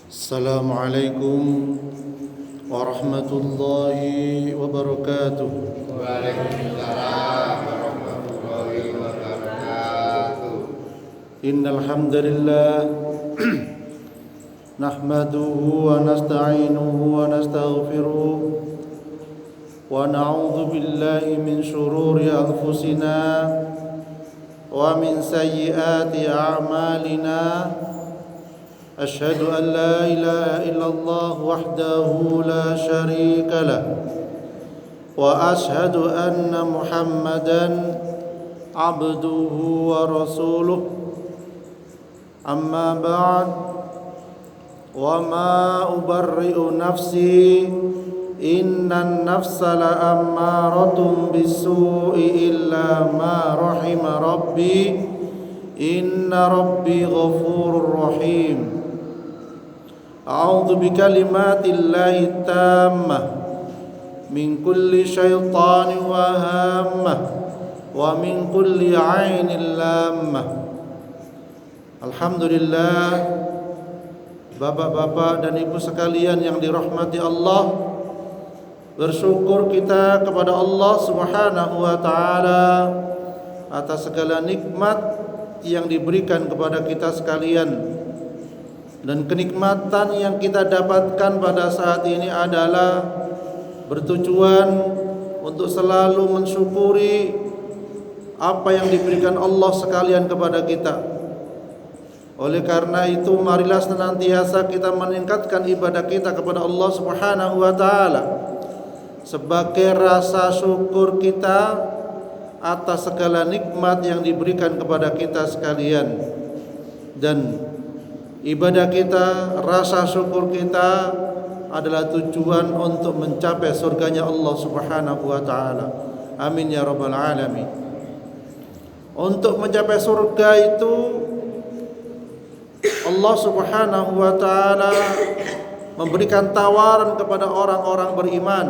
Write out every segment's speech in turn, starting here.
Assalamualaikum warahmatullahi wabarakatuh. Waalaikumsalam warahmatullahi wabarakatuh. Innal hamdalillah nahmaduhu wa nasta'inuhu wa nastaghfiruh wa na'udzu billahi min shururi anfusina wa min sayyiati a'malina. أشهد أن لا إله إلا الله وحده لا شريك له وأشهد أن محمدا عبده ورسوله أما بعد وما أبرئ نفسي إن النفس لأمارة بالسوء إلا ما رحم ربي إن ربي غفور رحيم. أعوذ بكلمات الله التامة من كل شيطان وهامة ومن كل عين لامة. Alhamdulillah, bapak-bapak dan ibu sekalian yang dirahmati Allah, bersyukur kita kepada Allah Subhanahu wa taala atas segala nikmat yang diberikan kepada kita sekalian. Dan kenikmatan yang kita dapatkan pada saat ini adalah bertujuan untuk selalu mensyukuri apa yang diberikan Allah sekalian kepada kita. Oleh karena itu, marilah senantiasa kita meningkatkan ibadah kita kepada Allah Subhanahu wa taala sebagai rasa syukur kita atas segala nikmat yang diberikan kepada kita sekalian. Dan ibadah kita, rasa syukur kita adalah tujuan untuk mencapai surganya Allah Subhanahu wa taala. Amin ya rabbal alamin. Untuk mencapai surga itu Allah Subhanahu wa taala memberikan tawaran kepada orang-orang beriman.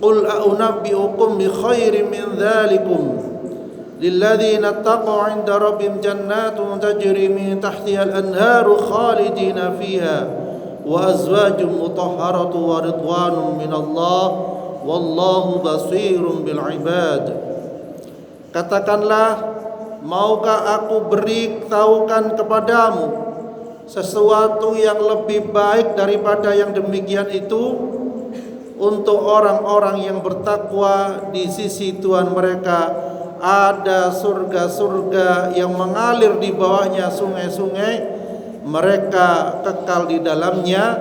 Qul a'unabbi'ukum bi khairin min dzalikum lilladzina taqaw 'inda rabbihim jannatun tajri min tahtiha al-anharu khalidina fiha wa azwajun mutahharatun wa ridwanun minallah wallahu basirun bil ibad. Katakanlah, maukah aku beritahukan kepadamu sesuatu yang lebih baik daripada yang demikian itu untuk orang-orang yang bertakwa di sisi Tuhan mereka. Ada surga-surga yang mengalir di bawahnya sungai-sungai, mereka kekal di dalamnya,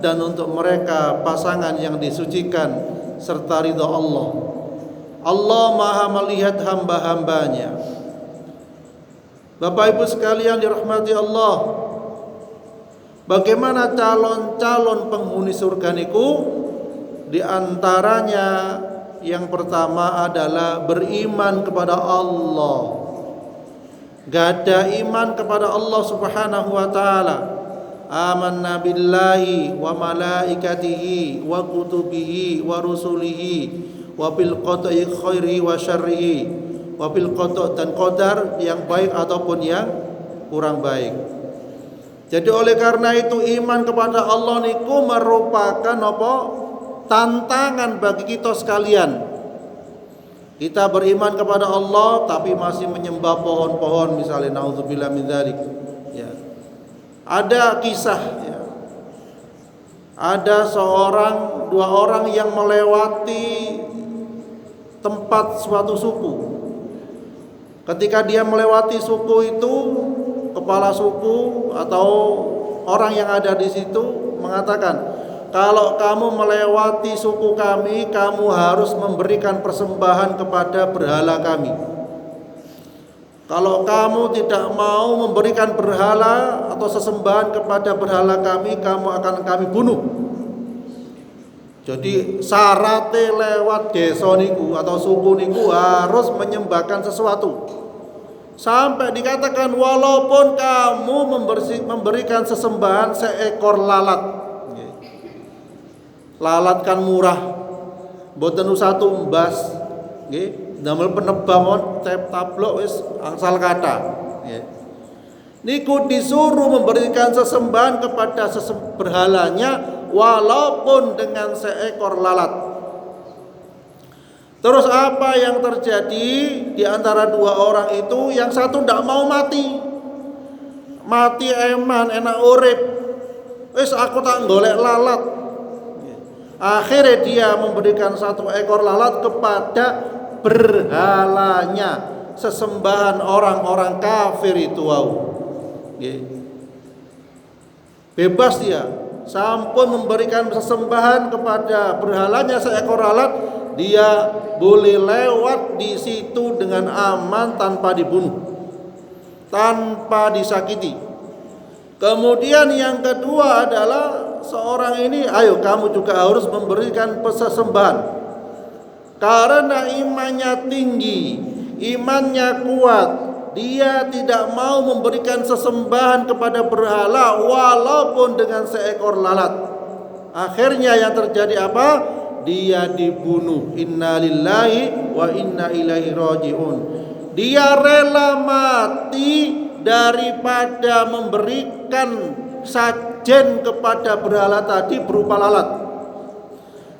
dan untuk mereka pasangan yang disucikan serta ridha Allah. Allah Maha melihat hamba-hambanya. Bapak Ibu sekalian dirahmati Allah, bagaimana calon-calon penghuni surga niku? Di antaranya yang pertama adalah beriman kepada Allah. Gada iman kepada Allah Subhanahu wa taala. Amanna billahi wa malaikatihi wa kutubihi wa rusulihi wa bil qada'i khairihi wa syarrihi wa bil qada' dan qadar yang baik ataupun yang kurang baik. Jadi oleh karena itu iman kepada Allah niku merupakan apa? Tantangan bagi kita sekalian. Kita beriman kepada Allah tapi masih menyembah pohon-pohon misalnya, naudzubillah min dzalik. Ya. Ada kisah ya. Ada dua orang yang melewati tempat suatu suku. Ketika dia melewati suku itu, kepala suku atau orang yang ada di situ mengatakan, kalau kamu melewati suku kami, kamu harus memberikan persembahan kepada berhala kami. Kalau kamu tidak mau memberikan berhala atau sesembahan kepada berhala kami, kamu akan kami bunuh. Jadi syaratnya lewat desa niku atau suku niku harus menyembahkan sesuatu. Sampai dikatakan walaupun kamu memberikan sesembahan seekor lalat. Lalat kan murah, mboten satu embas, nggih, damel penebang tep tablok wis angsal kata, nggih. niku disuruh memberikan sesembahan kepada berhalanya walaupun dengan seekor lalat. Terus apa yang terjadi di antara dua orang itu? Yang satu tidak mau mati. Mati eman, enak urip. Wis aku tak golek lalat. Akhirnya dia memberikan satu ekor lalat kepada berhalanya, sesembahan orang-orang kafir itu. Wow. Bebas dia, sampun memberikan sesembahan kepada berhalanya seekor lalat, dia boleh lewat di situ dengan aman tanpa dibunuh, tanpa disakiti. Kemudian yang kedua adalah seorang ini, ayo kamu juga harus memberikan sesembahan. Karena imannya tinggi, imannya kuat, dia tidak mau memberikan sesembahan kepada berhala walaupun dengan seekor lalat. Akhirnya yang terjadi apa? Dia dibunuh. Innalillahi wa inna ilaihi raji'un. Dia rela mati daripada memberikan sajen kepada berhala tadi berupa lalat.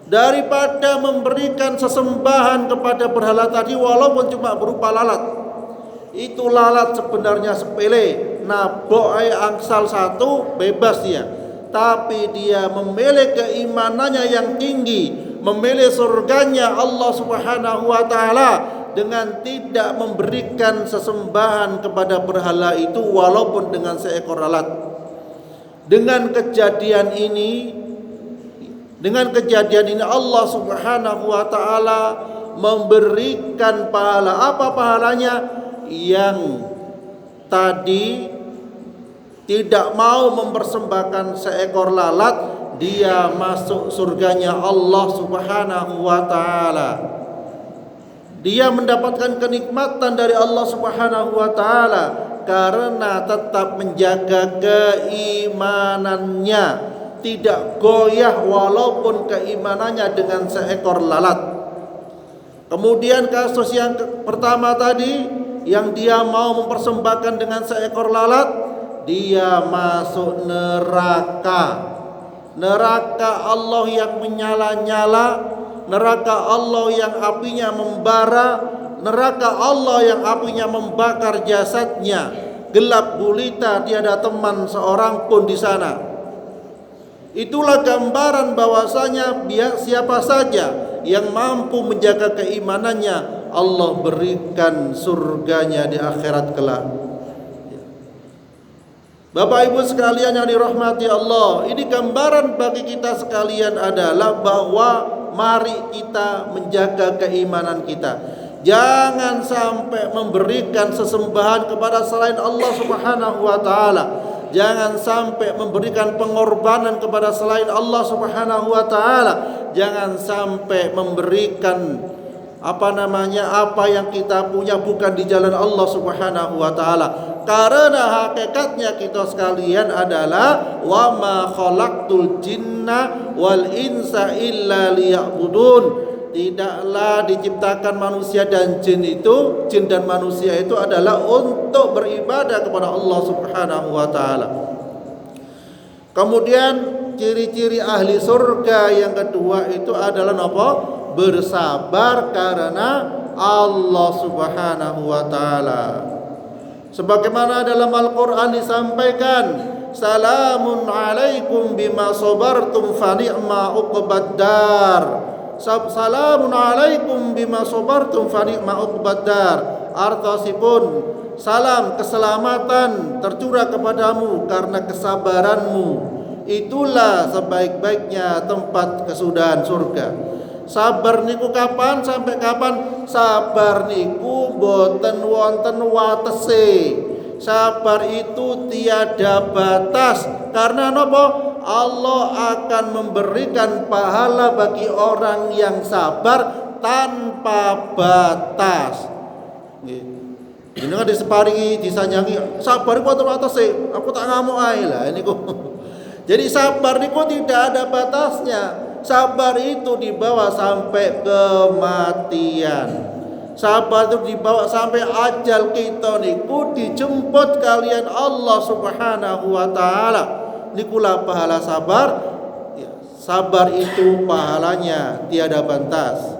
Daripada memberikan sesembahan kepada berhala tadi walaupun cuma berupa lalat. Itu lalat sebenarnya sepele, nabok angsal satu bebas dia. Tapi dia memilih keimanannya yang tinggi, memilih surganya Allah Subhanahu wa taala dengan tidak memberikan sesembahan kepada berhala itu walaupun dengan seekor lalat. Dengan kejadian ini Allah Subhanahu wa taala memberikan pahala. Apa pahalanya? Yang tadi tidak mau mempersembahkan seekor lalat, dia masuk surganya Allah Subhanahu wa taala. Dia mendapatkan kenikmatan dari Allah Subhanahu wa taala karena tetap menjaga keimanannya, tidak goyah walaupun keimanannya dengan seekor lalat. Kemudian kasus yang pertama tadi, yang dia mau mempersembahkan dengan seekor lalat, dia masuk neraka. Neraka Allah yang menyala-nyala, neraka Allah yang apinya membara, neraka Allah yang apinya membakar jasadnya, gelap gulita, tiada teman seorang pun di sana. Itulah gambaran bahwasanya siapa saja yang mampu menjaga keimanannya, Allah berikan surganya di akhirat kelak. Bapak Ibu sekalian yang dirahmati Allah, ini gambaran bagi kita sekalian adalah bahwa mari kita menjaga keimanan kita. Jangan sampai memberikan sesembahan kepada selain Allah Subhanahu wa taala. Jangan sampai memberikan pengorbanan kepada selain Allah Subhanahu wa taala. Jangan sampai memberikan apa yang kita punya bukan di jalan Allah Subhanahu wa taala. Karena hakikatnya kita sekalian adalah wa ma khalaqtul jinna wal insa illa liya'budun. Tidaklah diciptakan manusia dan jin dan manusia itu adalah untuk beribadah kepada Allah Subhanahu wa taala. Kemudian ciri-ciri ahli surga yang kedua itu adalah apa? Bersabar karena Allah Subhanahu wa taala. Sebagaimana dalam Al-Qur'an disampaikan, salamun alaikum bima sabartum fa ni'ma uqbad dar. Salamun alaikum bima sabartum fa ni'ma uqbad dar. Artosipun, salam keselamatan tercurah kepadamu karena kesabaranmu. Itulah sebaik-baiknya tempat kesudahan surga. Sabar niku kapan sampai kapan? Sabar niku boten wonten watese. Sabar itu tiada batas. Karena napa? Allah akan memberikan pahala bagi orang yang sabar tanpa batas. Ini kan diseparingi, disanjangi. Sabar iku wonten watese. Aku tak ngamuk ae lah niku. Jadi sabar niku tidak ada batasnya. Sabar itu dibawa sampai kematian. Sabar itu dibawa sampai ajal kita niku dijemput kalian Allah Subhanahu wa taala. Nikulah pahala sabar. Ya, sabar itu pahalanya tiada batas.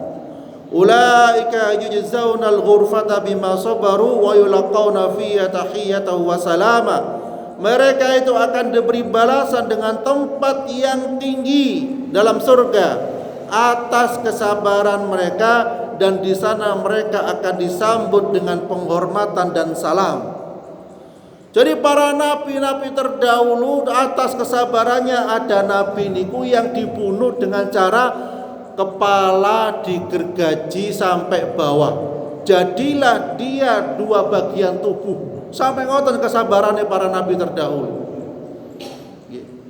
Ulaika yujzaunal ghurfata bima sabaru wa yulaqauna fiha tahiyatan wa salama. Mereka itu akan diberi balasan dengan tempat yang tinggi dalam surga atas kesabaran mereka, dan di sana mereka akan disambut dengan penghormatan dan salam. Jadi para nabi-nabi terdahulu atas kesabarannya, ada nabi niku yang dibunuh dengan cara kepala digergaji sampai bawah. Jadilah dia 2 bagian tubuh. Sampai ngoten kesabarannya para nabi terdahulu.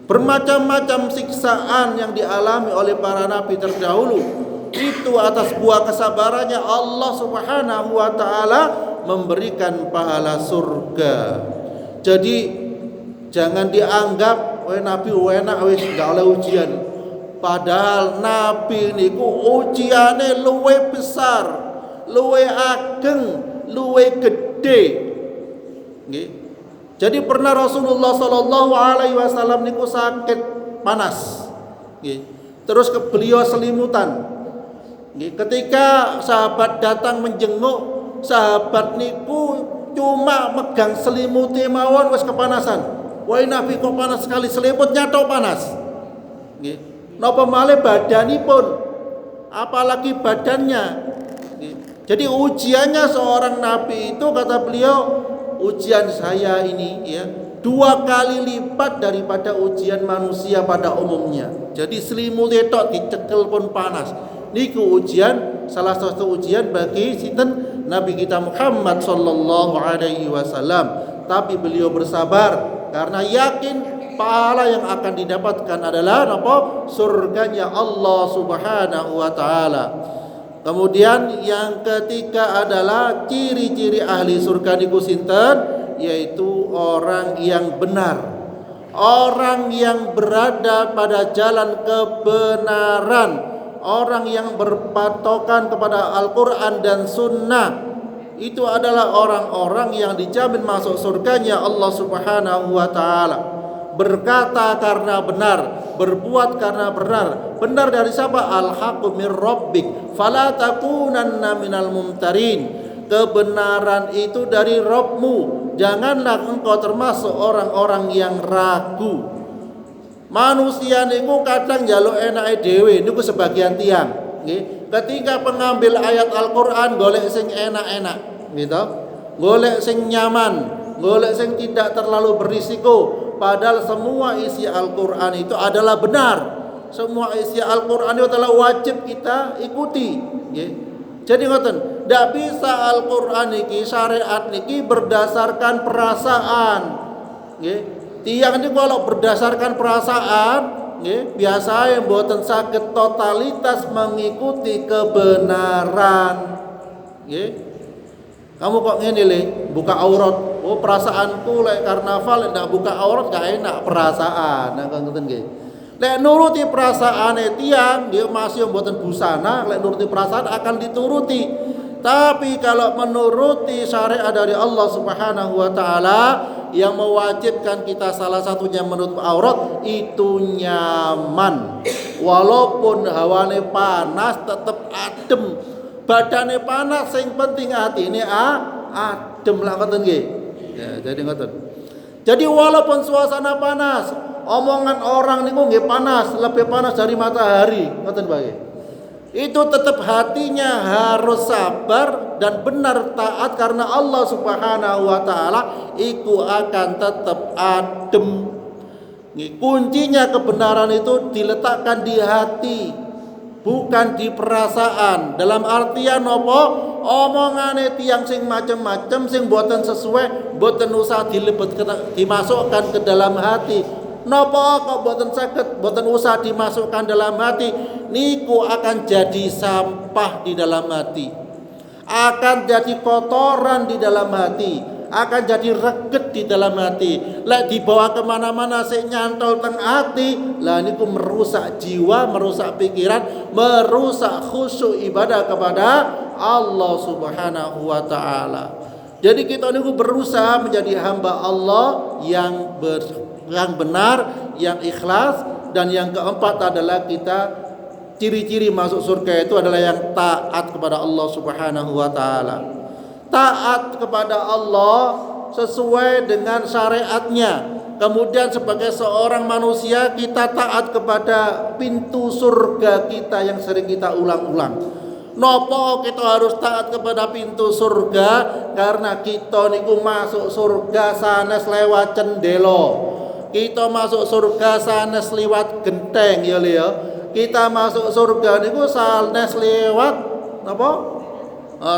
Bermacam-macam siksaan yang dialami oleh para nabi terdahulu, itu atas buah kesabarannya Allah Subhanahu wa taala memberikan pahala surga. Jadi jangan dianggap nabi enak wis gak oleh ujian. Padahal nabi niku ujiane luwe besar, luwe ageng, luwe gede. Nggih. Jadi pernah Rasulullah sallallahu alaihi wasallam niku sakit panas. Nggih. Terus beliau selimutan. Nggih. Ketika sahabat datang menjenguk, sahabat niku cuma megang selimute mawon wis kepanasan. Wah, Nabi kok panas sekali, selimutnya tok panas. Nggih. Napa malih badanipun, apalagi badannya. Nggih. Jadi ujiannya seorang nabi itu, kata beliau, ujian saya ini ya 2 kali lipat daripada ujian manusia pada umumnya. Jadi selimute tok dicekel pun panas. Niku ujian, salah satu ujian bagi sinten Nabi kita Muhammad sallallahu alaihi wasallam. Tapi beliau bersabar karena yakin pahala yang akan didapatkan adalah apa? Surganya Allah Subhanahu wa taala. Kemudian yang ketiga adalah ciri-ciri ahli surga niku sinten? Yaitu orang yang benar, orang yang berada pada jalan kebenaran, orang yang berpatokan kepada Al-Quran dan Sunnah. Itu adalah orang-orang yang dijamin masuk surganya Allah Subhanahu wa ta'ala. Berkata karena benar, berbuat karena benar. Benar dari siapa? Al-haqqu min rabbik fala takunanna minal mumtarin. Kebenaran itu dari Rabbmu, janganlah engkau termasuk orang-orang yang ragu. Manusia niku kadang njaluk enake dhewe niku sebagian tiang, nggih. Ketika pengambil ayat Al-Qur'an golek sing enak-enak, gitu. Golek sing nyaman, golek sing tidak terlalu berisiko. Padahal semua isi Al-Qur'an itu adalah benar. Semua isi Al-Qur'an itu adalah wajib kita ikuti, nggih. Jadi ngoten, ndak bisa Al-Qur'an niki, syariat niki berdasarkan perasaan, nggih. Tiang ini kalau berdasarkan perasaan, nggih, biasanya mboten saged totalitas mengikuti kebenaran. Nggih. Kamu kok ngene le, buka aurat. Oh, perasaanku lek karnaval ndak buka aurat gak enak perasaan. Nah, ngoten nggih. Lek nuruti perasaane tiang, dia masih mboten busana, lek nuruti perasaan akan dituruti. Tapi kalau menuruti syariat dari Allah Subhanahu wa taala yang mewajibkan kita salah satunya menutup aurat, itu nyaman. Walaupun hawane panas tetap adem. Badane panas sing penting atine adem lah ngoten nggih. Ya, jadi ngoten. Jadi walaupun suasana panas, omongan orang niku nggih panas, lebih panas dari matahari, ngoten bae. Itu tetap hatinya harus sabar dan benar taat karena Allah Subhanahu wa taala iku akan tetap adem. Kuncinya kebenaran itu diletakkan di hati, bukan di perasaan. Dalam artian apa? Omongane tiyang sing macem-macem sing boten sesuai, boten usah dimasukkan ke dalam hati. Napa kok boten saged, boten usah dimasukkan dalam hati, niku akan jadi sampah di dalam hati, akan jadi kotoran di dalam hati, akan jadi reget di dalam hati. Lek dibawa kemana-mana sik nyantol teng hati, lah niku merusak jiwa, merusak pikiran, merusak khusyuk ibadah kepada Allah Subhanahu wa taala. Jadi kita niku berusaha menjadi hamba Allah yang benar, yang ikhlas, dan yang keempat adalah kita ciri-ciri masuk surga itu adalah yang taat kepada Allah Subhanahu wa taala. Taat kepada Allah sesuai dengan syariatnya. Kemudian sebagai seorang manusia kita taat kepada pintu surga kita yang sering kita ulang-ulang. Nopo kita harus taat kepada pintu surga? Karena kita niku masuk surga sanes lewat cendelo. Kita masuk surga sanes lewat genteng ya ya. Kita masuk surga niku sanes lewat apa?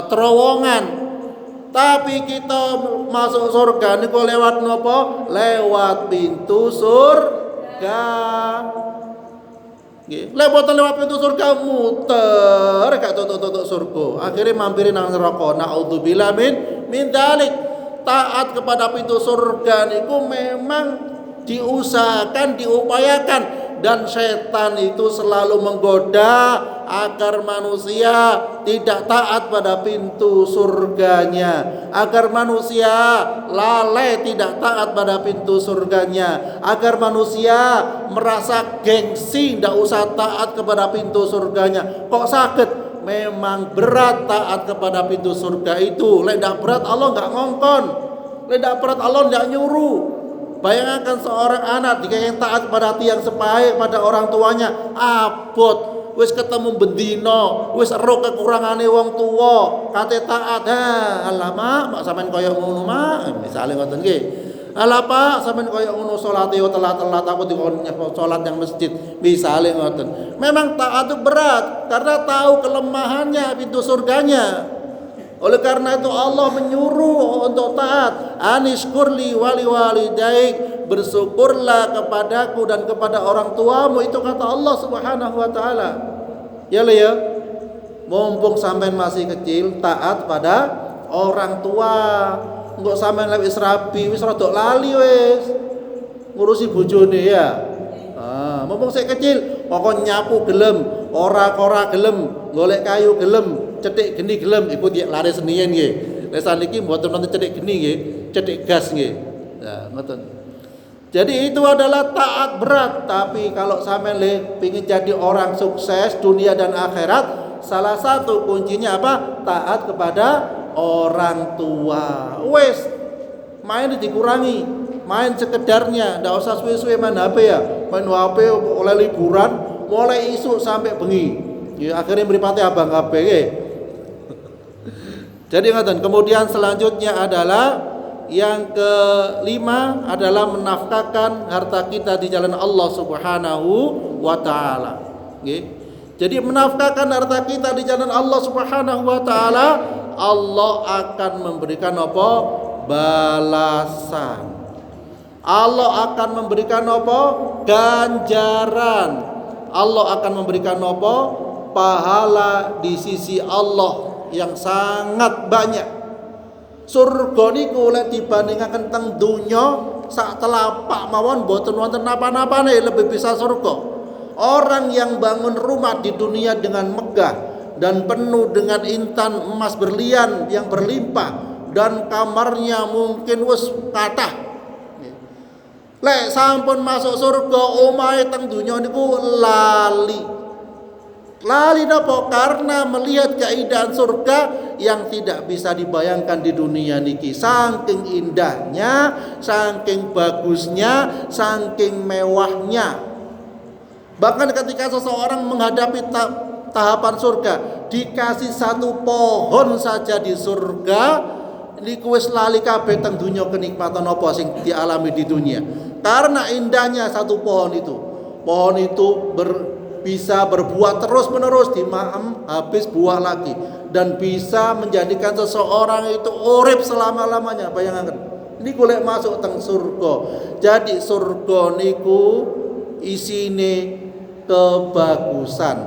Terowongan. Tapi kita masuk surga niku lewat napa? Lewat pintu surga. Nggih. Lewat pintu surga muter gak tutuk-tutuk surga. Akhirnya mampirin nang neraka. Naudzubillah min dzalik. Taat kepada pintu surga niku memang diusahakan, diupayakan, dan setan itu selalu menggoda agar manusia tidak taat pada pintu surganya, agar manusia lalai tidak taat pada pintu surganya, agar manusia merasa gengsi tidak usah taat kepada pintu surganya. Kok sakit? Memang berat taat kepada pintu surga itu. Lek ndak berat Allah nggak ngongkon, lek ndak berat Allah ndak nyuruh. Bayangkan seorang anak jika yang taat pada tiang sepahe pada orang tuanya, abot wis ketemu bendino, wis ero kekurangane wong tuwa, kate taat. Alah mak sampean kaya ngono mak, misale ngoten nggih. Alah Pak sampean kaya ngono salate yo telat-telat aku dikon salat yang masjid, misale ngoten. Memang taat itu berat karena tahu kelemahannya pintu surganya. Oleh karena itu Allah menyuruh untuk taat. Anishkurli wali walidaik, bersyukurlah kepadaku dan kepada orang tuamu. Itu kata Allah Subhanahu wa taala. Ya le ya. Mumpung sampean masih kecil, taat pada orang tua. Engko sampean wis rabi, wis rada lali wis. Ngurusi bojone ya. Mumpung sik kecil, pokok nyapu gelem, ora gelem, golek kayu gelem, cetik geni gelem, iku lare senian nggih. Nek saniki mboten nonton cetik geni nggih, cetik gas nggih. Nah, ngoten. Jadi itu adalah taat berat, tapi kalau sampean pengin jadi orang sukses dunia dan akhirat, salah satu kuncinya apa? Taat kepada orang tua. Wes, main dikurangi, main sekedarnya, ndak usah suwe-suwe main HP ya. Main HP oleh liburan, mulai isu sampai bengi. Ya akhirnya mripate abang kabeh nggih. Jadi ngoten. Kemudian selanjutnya adalah yang kelima adalah menafkahkan harta kita di jalan Allah Subhanahu wa taala. Nggih. Jadi menafkahkan harta kita di jalan Allah Subhanahu wa taala, Allah akan memberikan apa? Balasan. Allah akan memberikan apa? Ganjaran. Allah akan memberikan apa? Pahala di sisi Allah yang sangat banyak. Surga niku lek dibandingaken teng donya sak telapak mawon mboten wonten napa-napane lebih bisa surga. Orang yang bangun rumah di dunia dengan megah dan penuh dengan intan emas berlian yang berlimpah dan kamarnya mungkin wis kathah. Lek sampun masuk surga omahe teng donya niku lali. Lali napa? Karena melihat keindahan surga yang tidak bisa dibayangkan di dunia niki. Saking indahnya, saking bagusnya, saking mewahnya. Bahkan ketika seseorang menghadapi tahapan surga, dikasih satu pohon saja di surga, niku wis lali kabeh teng donya kenikmatan apa sing dialami di dunia. Karena indahnya satu pohon itu. Pohon itu bisa berbuah terus-menerus, dimaem habis buah lagi, dan bisa menjadikan seseorang itu urip selama-lamanya. Bayangkan. Niku lek masuk teng surga. Jadi surga niku isine kebagusan.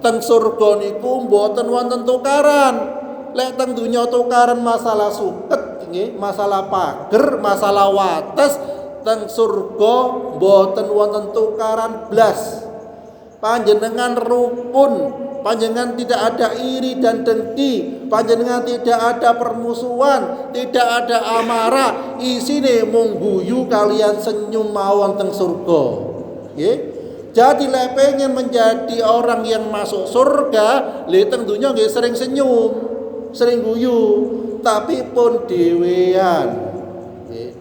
Teng surga niku mboten wonten tukaran. Lek teng dunya tukaran masalah suket nggih, masalah pager, masalah wates teng surga boten wonten tukaran blas. Panjenengan rukun, panjenengan tidak ada iri dan dengki, panjenengan tidak ada permusuhan, tidak ada amarah, isine mung guyu kalian senyum mawon teng surga. Nggih. Jadi lek pengen menjadi orang yang masuk surga, le teng dunya nggih sering senyum, sering guyu, tapi pun dhewean. Nggih.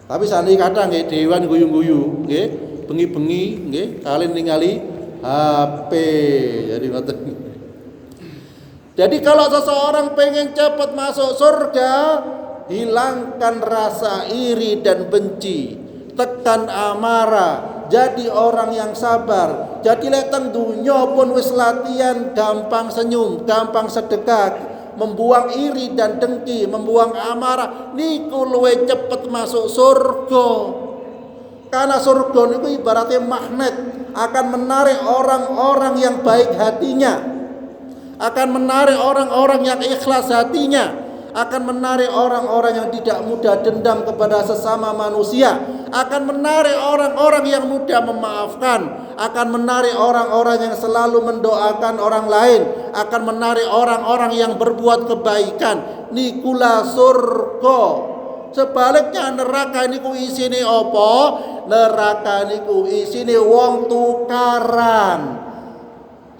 Tapi sakniki kadang nggih dhewean guyu-guyu, nggih, bengi-bengi nggih kalian ningali HP. Jadi ngoten. Jadi kalau seseorang pengen cepat masuk surga, hilangkan rasa iri dan benci, tekan amarah, jadi orang yang sabar. Jadi lek teng dunya pun wis latihan gampang senyum, gampang sedekah, membuang iri dan dengki, membuang amarah, niku luwih cepet masuk surga. Karena surga niku ibaratnya magnet, akan menarik orang-orang yang baik hatinya, akan menarik orang-orang yang ikhlas hatinya, akan menarik orang-orang yang tidak mudah dendam kepada sesama manusia, akan menarik orang-orang yang mudah memaafkan, akan menarik orang-orang yang selalu mendoakan orang lain, akan menarik orang-orang yang berbuat kebaikan. Nikulah surga. Sebaliknya neraka niku isine apa? Neraka niku isine wong tukaran.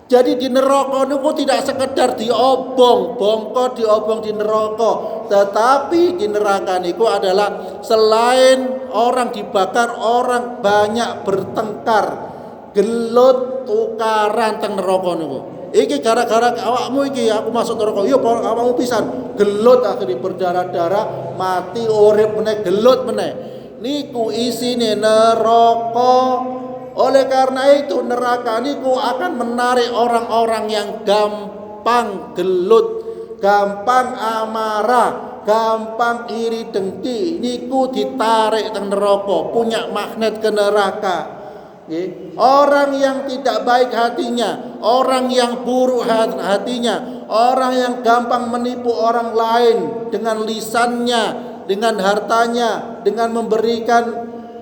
Jadi di neraka niku tidak sekedar diobong, bongko diobong di neraka, tetapi di neraka niku adalah selain orang dibakar, orang banyak bertengkar, gelut tukaran teng neraka niku. Iki gara-gara awakmu iki aku masuk neraka. Yo awakmu pisan. Gelut akhirnya berdarah-darah, mati urip meneh, gelut meneh. Niku isine neraka. Oleh karena itu neraka niku akan menarik orang-orang yang gampang gelut, gampang amarah, gampang iri dengki. Niku ditarik teng neraka, punya magnet ke neraka. Orang yang tidak baik hatinya, orang yang buruk hatinya, orang yang gampang menipu orang lain dengan lisannya, dengan hartanya, dengan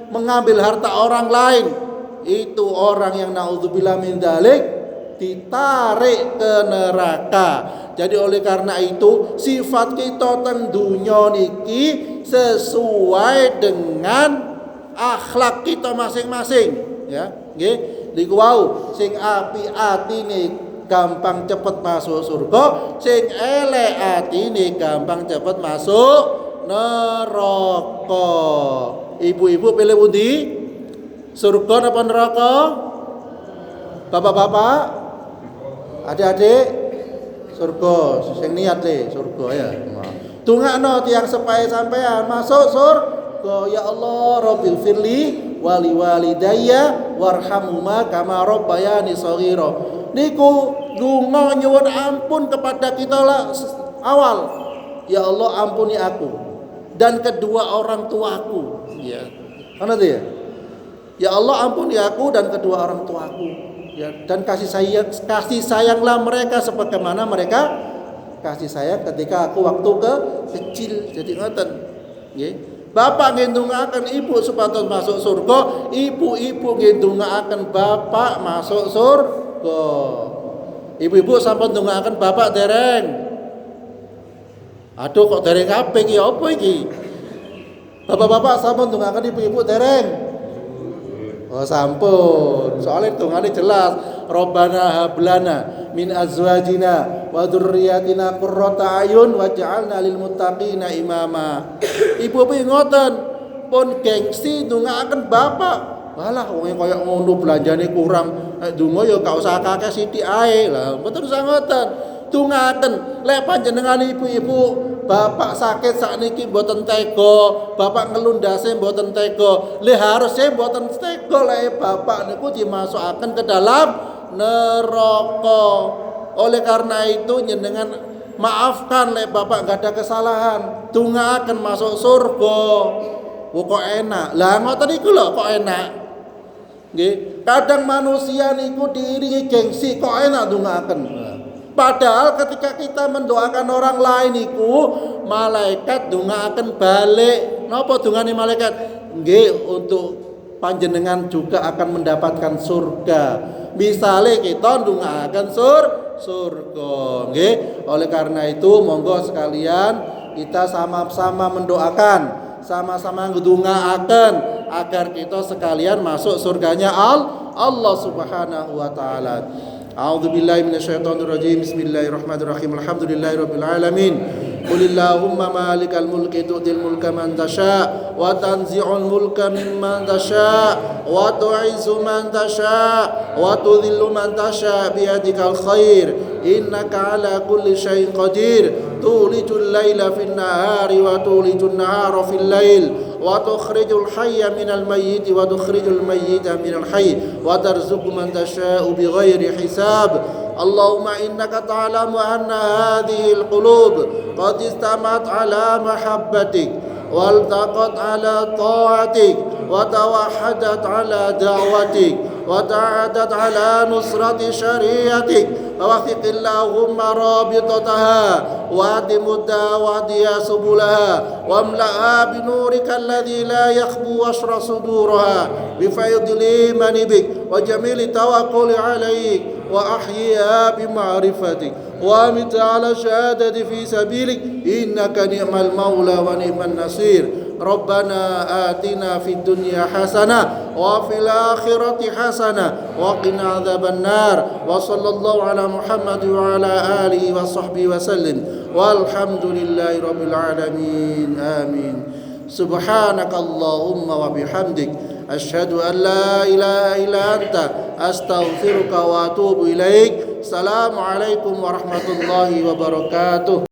mengambil harta orang lain, itu orang yang naudzubillah min dzalik ditarik ke neraka. Jadi oleh karena itu sifat kita teng dunya niki sesuai dengan akhlak kita masing-masing. Ya, nggih, niku wau sing apik atine gampang cepet masuk surga, sing elek atine gampang cepet masuk neraka. Ibu-ibu pilih pundi? Surga apa neraka? Bapak-bapak, adik-adik, surga. Sing niat le surga ya. Tungakno tiyang sepahe sampean masuk surga. Ya Allah, Rabbil firli wali walidayya warhamhuma kama rabbayani shaghira. Niku donga nyuwun ampun kepada kita lah awal. Ya Allah, ampuni aku dan kedua orang tuaku. Ya. Mana dia? Ya Allah, ampuni aku dan kedua orang tuaku. Ya, dan kasih sayanglah mereka sebagaimana mereka kasih sayang ketika aku waktu kecil. Jadi ngoten. Nggih. Bapak ngendungaken ibu supados masuk surga, ibu-ibu ngendungaken bapak masuk surga. Ibu-ibu sampun ndongaken bapak dereng. Aduh kok dereng kabeh iki apa iki? Bapak-bapak sampun ndongaken ibu-ibu dereng. Oh sampun. Soalnya dongane jelas. Rabbana hablana min azwajina wa dzurriyyatina qurrata ayun waj'alna lil muttaqina imama. Ibu-ibu ngoten pun gengsi ndongaaken bapak. Walah wong kaya ngono belanjane kurang. Donga ya gak usah akeh sithik ae. Lah mboten usah ngoten. Dongaken lek panjenengan ibu-ibu bapak sakit sakniki mboten tega, bapak ngelundase mboten tega. Le harusnya mboten tega lek bapak niku dimasukaken ke dalam neraka. Oleh karena itu jenengan maafkan lek bapak enggak ada kesalahan, dongaaken masuk surga. Kok enak. Lah ngoten niku lho kok enak. Nggih, kadang manusia niku diiringi gengsi kok enak dongaaken. Padahal ketika kita mendoakan orang lain iku malaikat ndongaaken balik. Napa dongane malaikat? Nggih, untuk panjenengan juga akan mendapatkan surga. Misale kita ndongaaken surga, nggih. Oleh karena itu monggo sekalian kita sama-sama mendoakan, sama-sama ngedongaaken agar kita sekalian masuk surganya Allah Subhanahu wa taala. A'udzu billahi minasyaitonir rajim. Bismillahirrahmanirrahim. Alhamdulillahirabbil alamin. Qulillahumma malikal mulki tu'til mulka man tasha' wa tanzi'ul mulka mimman tasha' wa tu'izzu man tasha' wa tudhillu man tasha' biyadikal khair innaka ala kulli syai'in qadir. Tulijul laila fin nahari wa tulijun nahara fil lail wa tukhrijul hayya minal mayyit wa tukhrijul mayyita minal hayy wa tarzuqu man tasha'u bighairi hisab. Allahumma innaka ta'lamu anna hadhihi alqulub qad istamat ala mahabbatik wal taqat ala ta'atik wa tawahhadat ala da'watik wa ta'adat ala nusrati syariatik. ووفق اللهم رابطتها وأدم الدعوة سبلها واملأها بنورك الذي لا يخبو واشر صدورها بفيض الإيمان بك وجميل التوكل عليك وأحييها بمعرفتك وأمت على الشهادة في سبيلك إنك نعم المولى ونعم النصير. ربنا آتنا في الدنيا حسنة وفي الآخرة حسنة وقنا عذاب النار. وصلى الله على محمد وعلى آله وصحبه وسلم والحمد لله رب العالمين آمين. سبحانك اللهم وبحمدك أشهد أن لا إله إلا أنت أستغفرك وأتوب إليك. السلام عليكم ورحمة الله وبركاته.